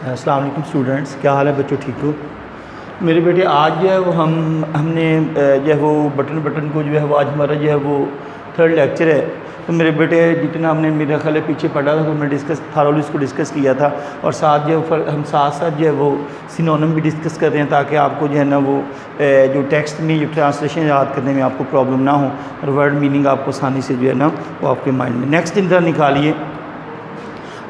अस्सलाम वालेकुम स्टूडेंट्स, क्या हाल है बच्चों, ठीक हो? मेरे बेटे आज जो है वो हमने जो है वो बटन को जो है वो आज हमारा जो है वो थर्ड लेक्चर है। तो मेरे बेटे जितना हमने मेरा ख्याल है पीछे पढ़ा था तो हमने थारोली इसको डिस्कस किया था, और साथ जो हम साथ जो है वो सिनोनिम भी डिस्कस कर रहे हैं ताकि आपको जो है ना वो जो टेक्स्ट में जो ट्रांसलेशन याद करने में आपको प्रॉब्लम ना हो और वर्ड मीनिंग आपको आसानी से जो है ना वो आपके माइंड में। नेक्स्ट इंटर निकालिए।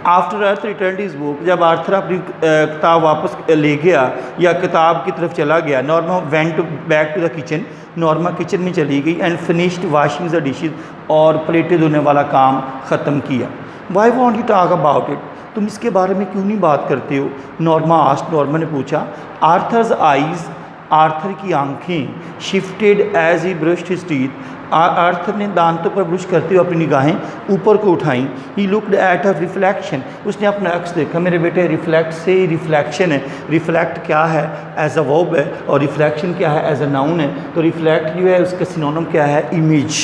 After earth return is book, जब आर्थर अपनी किताब वापस ले गया या किताब की तरफ चला गया, Norma went back to the kitchen, Norma kitchen में चली गई and finished washing the dishes, और प्लेटें धोने वाला काम ख़त्म किया। Why won't you talk about it, तुम इसके बारे में क्यों नहीं बात करते हो? नॉर्मा आस्ट, नॉर्मा ने पूछा। आर्थर्स आइज़, आर्थर की आंखें shifted as he brushed his teeth, Arthur ने दांतों पर ब्रश करते हुए अपनी निगाहें ऊपर को उठाई। He looked at a reflection, उसने अपना अक्स देखा। मेरे बेटे रिफ्लेक्ट से रिफ्लेक्शन है, रिफ्लेक्ट क्या है एज अ वर्ब है और रिफ्लेक्शन क्या है एज अ नाउन है। तो रिफ्लेक्ट जो है उसका सिनोनिम क्या है? Image.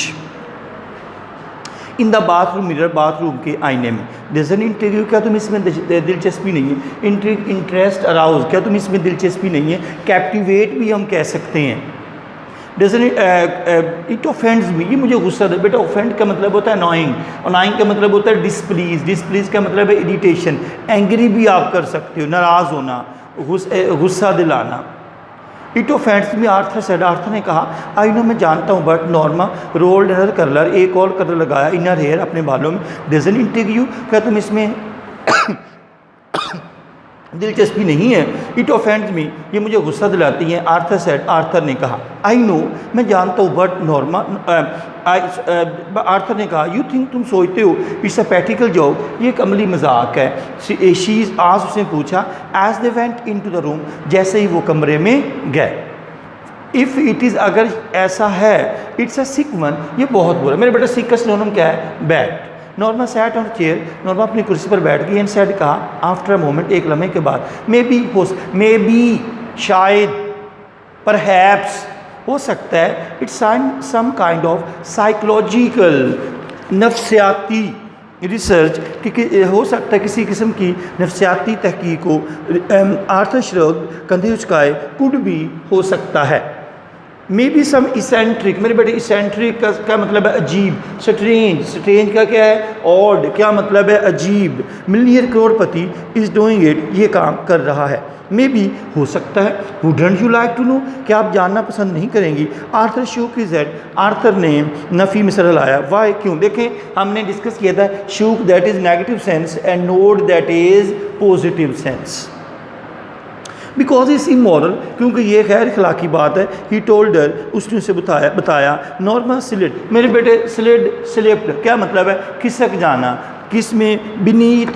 In the bathroom mirror, bathroom के आईने में। डजंट इंटरव्यू, क्या तुम इसमें दिलचस्पी नहीं है? इंटरेस्ट अराउज, क्या तुम इसमें दिलचस्पी नहीं है? कैप्टिवेट भी हम कह सकते हैं। डजंट इट ऑफेंड्स मी, ये मुझे गुस्सा दे। बेटा ऑफेंड का मतलब होता है अनॉइंग, अनॉइंग का मतलब होता है डिसप्लीज, डिसप्लीज का मतलब है इरिटेशन। एंग्री भी आप कर सकते हो, नाराज़ होना, गुस्सा दिलाना। It offends me, Arthur said, Arthur ने कहा। आई नो, मैं जानता हूँ, but Norma rolled another colour, एक और कलर लगाया इनर हेयर, अपने बालों में। डजंट इंटरव्यू, क्या तुम इसमें दिलचस्पी नहीं है? इट ऑफेंड्स मी, ये मुझे गुस्सा दिलाती है। आर्थर सेड, आर्थर ने कहा। आई नो, मैं जानता हूँ, बट नॉर्मा आर्थर ने कहा। यू थिंक, तुम सोचते हो, इट्स अ प्रैक्टिकल जोक, ये एक अमली मजाक है। शी आज, उसने पूछा। As they went into the room, जैसे ही वो कमरे में गए। इफ़ इट इज़, अगर ऐसा है, इट्स अ सिक वन, ये बहुत बुरा। मेरे बेटा सिक का सिनोनिम क्या है? Bad. Norma sat on chair, Norma अपनी कुर्सी पर बैठ गई एंड सेड, कहा। आफ्टर अ मोमेंट, एक लम्हे के बाद। मे बी शायद, परहैप्स हो सकता है, it's some kind of psychological, नफ्सियाती रिसर्च, कि हो सकता है किसी किस्म की नफ्सियाती तहकीक हो। आर्थर श्रग, कंधे उचकाए। कुड भी, हो सकता है। मे बी सम इसेंट्रिक, मेरे बेटे इसेंट्रिक का मतलब है अजीब। स्ट्रेंज, स्ट्रेंज का क्या है? ऑड, क्या मतलब है? अजीब। Millionaire, Crorepati, is doing it, ये काम कर रहा है। मे बी, हो सकता है। Wouldn't you like to know, क्या आप जानना पसंद नहीं करेंगी? Arthur shook his head, Arthur ने नफ़ी में सर लाया। वाई, क्यों? देखें, हमने डिस्कस किया था shook that is negative sense and node that is positive sense. Because is immoral, क्योंकि ये गैर अखलाकी बात है। ही टोल्ड हर, उसने उसे बताया। नॉर्मा स्लिड, मेरे बेटे स्लिड, स्लिप्ड, क्या मतलब है? खिसक जाना। किस में? Beneath,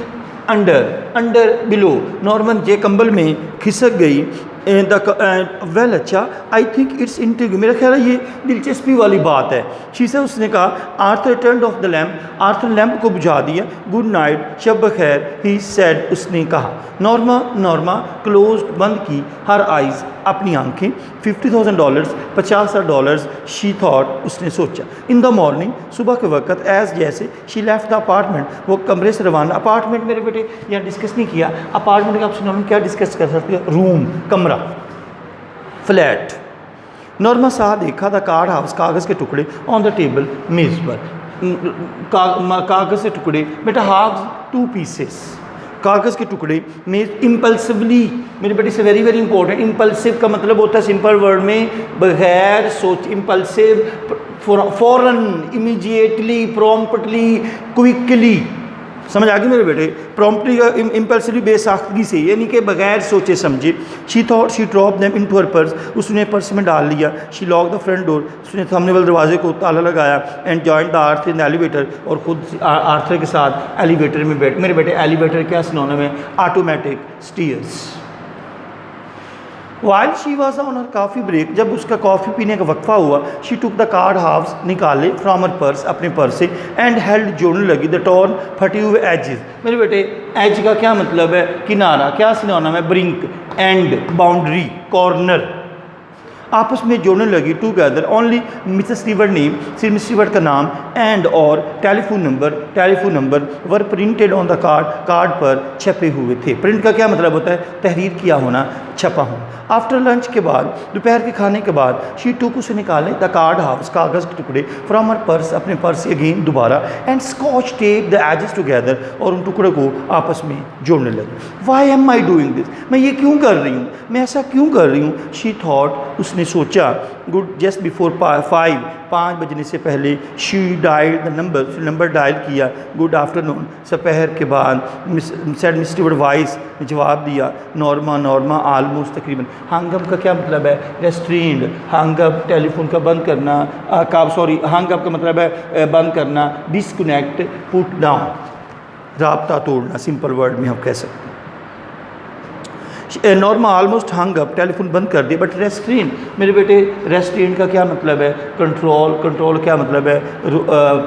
under, under, below. Norman J कंबल में खिसक गई। वेल, अच्छा, आई थिंक इट्स इंटरव्यू, मेरा ख्याल है ये दिलचस्पी वाली बात है। शीशा, उसने कहा। Arthur turned off the lamp, Arthur lamp को बुझा दिया। गुड नाइट, शब बखैर, ही सेड, उसने कहा। नॉर्मा क्लोज, बंद की, हर आइज़, अपनी आंखें। $50,000, $50,000, शी थॉट, उसने सोचा। इन द मॉर्निंग, सुबह के वक्त, एज जैसे, शी लेफ्ट द अपार्टमेंट, वो कमरे से रवाना। अपार्टमेंट मेरे बेटे यहाँ डिस्कस नहीं किया। अपार्टमेंट का ऑप्शन हम क्या डिस्कस कर सकते हैं? रूम, कमरा, फ्लैट। नॉर्मा साह, देखा था कार्ड हाउस, कागज़ के टुकड़े, ऑन द टेबल, मेज़ पर। कागज़ के टुकड़े, बेटा हाफ, 2 पीसेस, कागज़ के टुकड़े, मेज। इम्पल्सिवली, मेरे बेटे से वेरी वेरी इंपॉर्टेंट। इम्पल्सिव का मतलब होता है सिंपल वर्ड में बगैर सोच। इम्पल्सिव, फौरन, इमीडिएटली, प्रॉम्प्टली, क्विकली। समझ आ गई मेरे बेटे? प्रॉम्प्टली का इम्पल्सिवली, बेसाख्तगी से, यानी कि बगैर सोचे समझे। She thought she drop them into her purse, उसने पर्स में डाल लिया। She lock the front door, उसने सामने वाले दरवाजे को ताला लगाया। And joint the Arthur in the elevator, और खुद आर्थर के साथ एलिवेटर में बैठ। मेरे बेटे एलिवेटर क्या सिनोनिम है? Automatic stairs. While she was on her coffee break, जब उसका कॉफ़ी पीने का वक्फा हुआ। She took the card halves, निकाले, फ्रॉम हर पर्स, अपने पर्स से। एंड हेल्ड, जोड़ने लगी। द टॉर्न, फटे हुए एजेस, मेरे बेटे एज का क्या मतलब है? किनारा, क्या सिनोनिम है? Brink, end, boundary, corner. आपस में जोड़ने लगी together only Mrs Stewart name, सिर्फ मिसेस स्टीवर्ट का नाम एंड और telephone number were printed on the card पर छपे हुए थे। प्रिंट का क्या मतलब होता है? तहरीर किया होना, छपा होना। आफ्टर लंच के बाद, दोपहर के खाने के बाद, शी टुक उसे निकाले द कार्ड हाफ्स कागज़ के टुकड़े फ्रॉम हर पर्स, अपने पर्स से अगेन दोबारा, and Scotch tape the edges together, और उन टुकड़ों को आपस में जोड़ने लगी। Why am I doing this, मैं ये क्यों कर रही हूँ, मैं ऐसा क्यों कर रही हूँ? शी थॉट, उसने सोचा, गुड जस्ट बिफोर 5 बजने से पहले, she dial the number dial किया। गुड आफ्टरनून, दोपहर के बाद, सेड मिस स्टीवर्ट वाइस ने जवाब दिया। नॉर्मा आलमोस्ट, तकरीबन। हंगअप का क्या मतलब है? रेस्ट्रेंड। हंगअप टेलीफोन का बंद करना, हंगअप का मतलब है बंद करना। डिस्कनेक्ट, पुट डाउन, राब्ता तोड़ना, सिंपल वर्ड में हम कह सकते हैं। Norma almost hung up, telephone बंद कर दिया। बट रेस्ट्रेन, मेरे बेटे, रेस्ट्रेन का क्या मतलब है? कंट्रोल क्या मतलब है?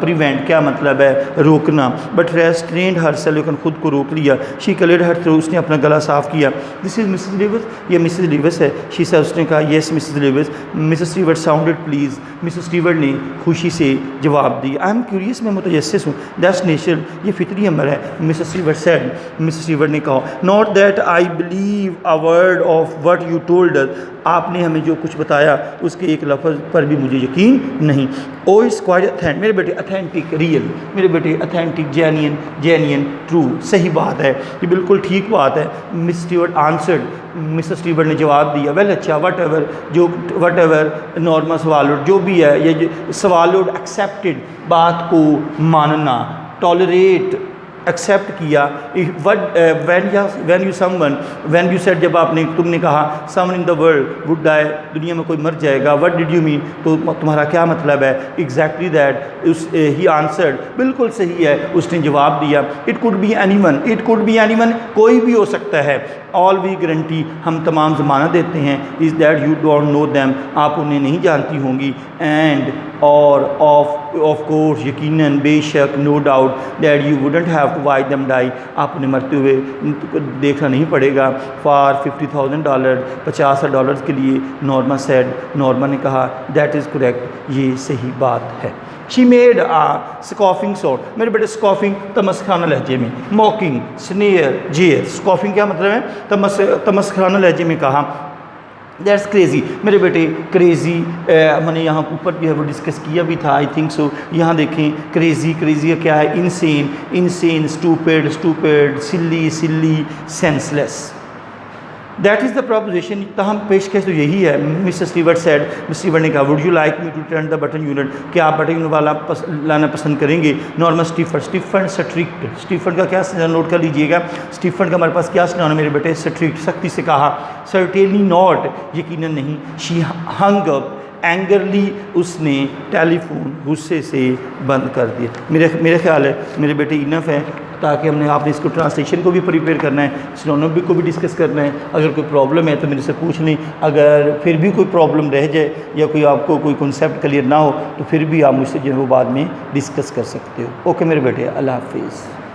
प्रिवेंट क्या मतलब है? रोकना। बट रेस्ट्रेंड हर सेल, लेकिन खुद को रोक लिया। शी कलेड हर थ्रू, उसने अपना गला साफ किया। दिस इज़ मिसेस लिविस, ये मिसेस लिविस है। शी से, उसने कहा yes Mrs Lewis. Mrs Stewart sounded please, Mrs Stewart ने खुशी से जवाब दिया। आई एम क्यूरियस, मैं मुतजस्सिस हूँ। दैट्स नेचर, ये फितरी अमर है। Mrs Stewart said, Mrs Stewart ने कहा। Not that I believe a word of what you told us, आपने हमें जो कुछ बताया उसके एक लफ्ज़ पर भी मुझे यकीन नहीं। ओ इज़ क्वाइट अथेंटिक, मेरे बेटे, अथेंटिक, रियल, मेरे बेटे, अथेंटिक, जेन्युइन, ट्रू, सही बात है, ये बिल्कुल ठीक बात है। Miss Stewart answered, Mrs Stewart ने जवाब दिया। वेल, अच्छा, वट एवर नॉर्मा सवालुड, जो भी है, ये सवालुड एक्सेप्टेड, बात को मानना, टॉलरेट, एक्सेप्ट किया। व्हेन यू सेड, जब तुमने कहा someone in the world would die, दुनिया में कोई मर जाएगा। व्हाट डिड यू मीन, तो तुम्हारा क्या मतलब है? एग्जैक्टली दैट, ही आंसर्ड, बिल्कुल सही है, उसने जवाब दिया। इट कुड बी एनीवन, कोई भी हो सकता है। ऑल वी गारंटी, हम तमाम ज़मानत देते हैं। Is that you don't know them, आप उन्हें नहीं जानती होंगी। एंड और ऑफ कोर्स, यकीनन, बेशक, no doubt, that you wouldn't have to watch them die, आप उन्हें मरते हुए देखना नहीं पड़ेगा। फॉर $50,000, $50,000 के लिए। नॉर्मा सेड, नॉर्मा ने कहा, दैट इज़ करेक्ट, ये सही बात है। शी मेड आ स्कॉफिंग साउंड, मेरे बेटे, स्कॉफिंग तमस्खाना लहजे में, मॉकिंग, स्नेयर, जेयर। स्कॉफिंग क्या मतलब है? तमस्खाना लहजे में कहा। दैट्स क्रेज़ी, मेरे बेटे, क्रेज़ी मैंने यहाँ ऊपर भी है वो डिस्कस किया भी था, आई थिंक सो। यहाँ देखें, क्रेज़ी क्या है? Insane, stupid, silly, senseless. That is the proposition, तहम पेशकश तो यही है। Mrs Stewart said, Miss Stewart ने कहा, would you like me to turn the button unit, क्या आप बटन वाला लाना पसंद करेंगे? नॉर्मल स्टीफन स्ट्रिक्ट, स्टीफन का क्या नोट कर लीजिएगा। स्टीफन का हमारे पास क्या सुनाना मेरे बेटे? स्ट्रिक्ट, सख्ती से कहा। सर्टेनली नॉट, यकीनन नहीं। शी हंग अप एंगरली, उसने टेलीफोन गुस्से से बंद कर दिया। मेरे ख्याल है मेरे बेटे इनफ है, ताकि आपने इसको ट्रांसलेशन को भी प्रिपेयर करना है, सिनोनिम को भी डिस्कस करना है। अगर कोई प्रॉब्लम है तो मेरे से पूछ लें, अगर फिर भी कोई प्रॉब्लम रह जाए या कोई आपको कोई कॉन्सेप्ट क्लियर ना हो तो फिर भी आप मुझसे जो है वो बाद में डिस्कस कर सकते हो। ओके मेरे बेटे, अल्लाह हाफिज़।